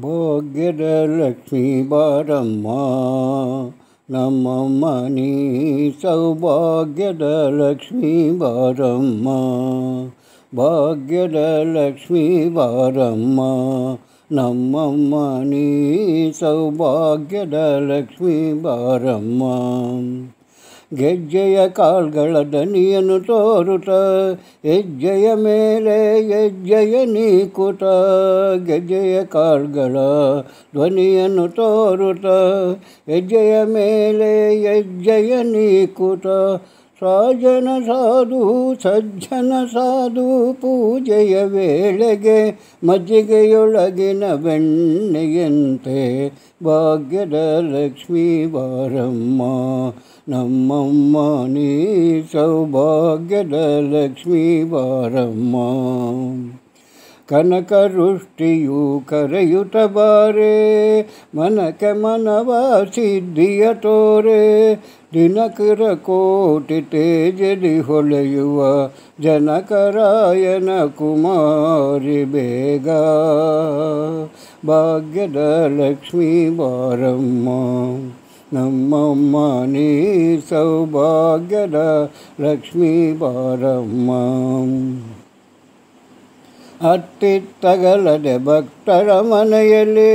ಭಾಗ್ಯದ ಲಕ್ಷ್ಮೀ ಬಾರಮ್ಮ ನಮ್ಮಮ್ಮ ನೀ ಸೌಭಾಗ್ಯದ ಲಕ್ಷ್ಮೀ ಬಾರಮ್ಮ ಭಾಗ್ಯದ ಲಕ್ಷ್ಮೀ ಬಾರಮ್ಮ ನಮ್ಮಮ್ಮ ನೀ ಸೌಭಾಗ್ಯದ ಲಕ್ಷ್ಮೀ ಬಾರಮ್ಮ ಗೆಜ್ಜೆಯ ಕಾಲ್ಗಳ ದನಿಯನ್ನು ತೋರುತ ಹೆಜ್ಜೆಯ ಮೇಲೆ ಹೆಜ್ಜೆಯ ನೀಕುತ ಗೆಜ್ಜೆಯ ಕಾಲ್ಗಳ ಧ್ವನಿಯನ್ನು ತೋರುತ ಹೆಜ್ಜೆಯ ಮೇಲೆ ಹೆಜ್ಜೆಯ ನೀಕುತ ಸಾಜನ ಸಾಧು ಸಜ್ಜನ ಸಾಧು ಪೂಜೆಯ ವೇಳೆಗೆ ಮಜ್ಜಿಗೆಯೊಳಗಿನ ಬೆಣ್ಣೆಯಂತೆ ಭಾಗ್ಯದ ಲಕ್ಷ್ಮೀ ಬಾರಮ್ಮ ನಮ್ಮಮ್ಮ ನೀ ಸೌಭಾಗ್ಯದ ಲಕ್ಷ್ಮೀ ಬಾರಮ್ಮ ಕನಕ ವೃಷ್ಟಿಯು ಕರೆಯುತ್ತ ಬಾರೆ ಮನಕ್ಕೆ ಮನವ ಸಿದ್ಧಿಯ ತೋರೆ ದಿನಕರ ಕೋಟಿ ತೇಜದಿ ಹೊಳೆಯುವ ಜನಕರಾಯನ ಕುಮಾರಿ ಬೇಗ ಭಾಗ್ಯದ ಲಕ್ಷ್ಮೀ ಬಾರಮ್ಮ ನಮ್ಮಮ್ಮ ನೀ ಸೌಭಾಗ್ಯದ ಲಕ್ಷ್ಮೀ ಬಾರಮ್ಮ ಹತ್ತಿತ್ತಗಲದೆ ಭಕ್ತರ ಮನೆಯಲ್ಲಿ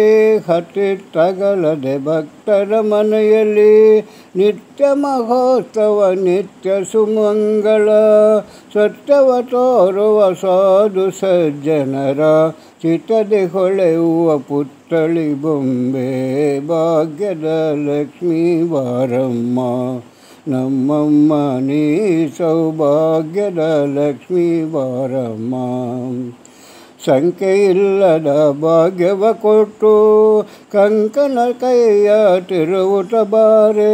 ಹತ್ತಿತ್ತಗಲದೆ ಭಕ್ತರ ಮನೆಯಲ್ಲಿ ನಿತ್ಯ ಮಹೋತ್ಸವ ನಿತ್ಯ ಸುಮಂಗಳ ಸತ್ಯವ ತೋರುವ ಸಾಧು ಸಜ್ಜನರ ಚಿತ್ತದಿ ಹೊಳೆಯುವ ಪುತ್ಥಳಿ ಬೊಂಬೆ ಭಾಗ್ಯದ ಲಕ್ಷ್ಮೀ ಬಾರಮ್ಮ ನಮ್ಮಮ್ಮ ನೀ ಸೌಭಾಗ್ಯದ ಲಕ್ಷ್ಮೀ ಬಾರಮ್ಮ ಸಂಖ್ಯೆಯಿಲ್ಲದ ಭಾಗ್ಯವ ಕೊಟ್ಟು ಕಂಕಣ ಕೈಯ ತಿರುವುತ ಬಾರೆ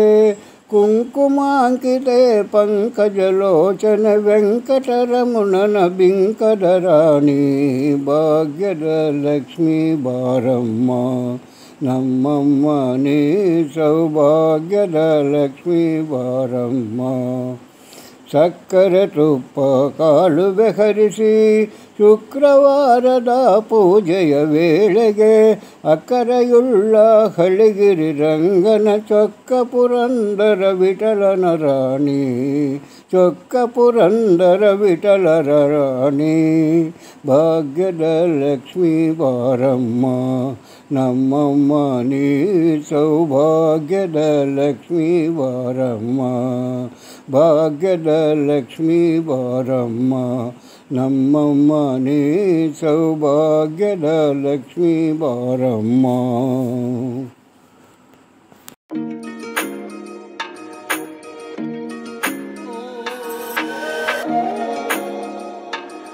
ಕುಂಕುಮಾಂಕಿತೆ ಪಂಕಜಲೋಚನ ವೆಂಕಟರಮಣನ ಬಿಂಕದ ರಾಣಿ ಭಾಗ್ಯದ ಲಕ್ಷ್ಮೀ ಬಾರಮ್ಮ ನಮ್ಮಮ್ಮ ನೀ ಸೌಭಾಗ್ಯದ ಲಕ್ಷ್ಮೀ ಬಾರಮ್ಮ ಸಕ್ಕರೆ ತುಪ್ಪ ಕಾಳು ಬೆಹರಿಸಿ ಶುಕ್ರವಾರದ ಪೂಜೆಯ ವೇಳೆಗೆ ಅಕ್ಕರೆಯುಳ್ಳ ಹಳಿಗಿರಿ ರಂಗನ ಚೊಕ್ಕ ಪುರಂದರ ವಿಠಲನ ರಾಣಿ ಚೊಕ್ಕ ಪುರಂದರ ವಿಠಲರ ರಾಣಿ ಭಾಗ್ಯದ ಲಕ್ಷ್ಮೀ ಬಾರಮ್ಮ ನಮ್ಮಮ್ಮ ನೀ ಸೌಭಾಗ್ಯದ ಲಕ್ಷ್ಮೀ ಬಾರಮ್ಮ ಭಾಗ್ಯದ ಲಕ್ಷ್ಮೀ ಬಾರಮ್ಮ ನಮ್ಮಮ್ಮ ನೀ ಸೌಭಾಗ್ಯದ ಲಕ್ಷ್ಮೀ ಬಾರಮ್ಮ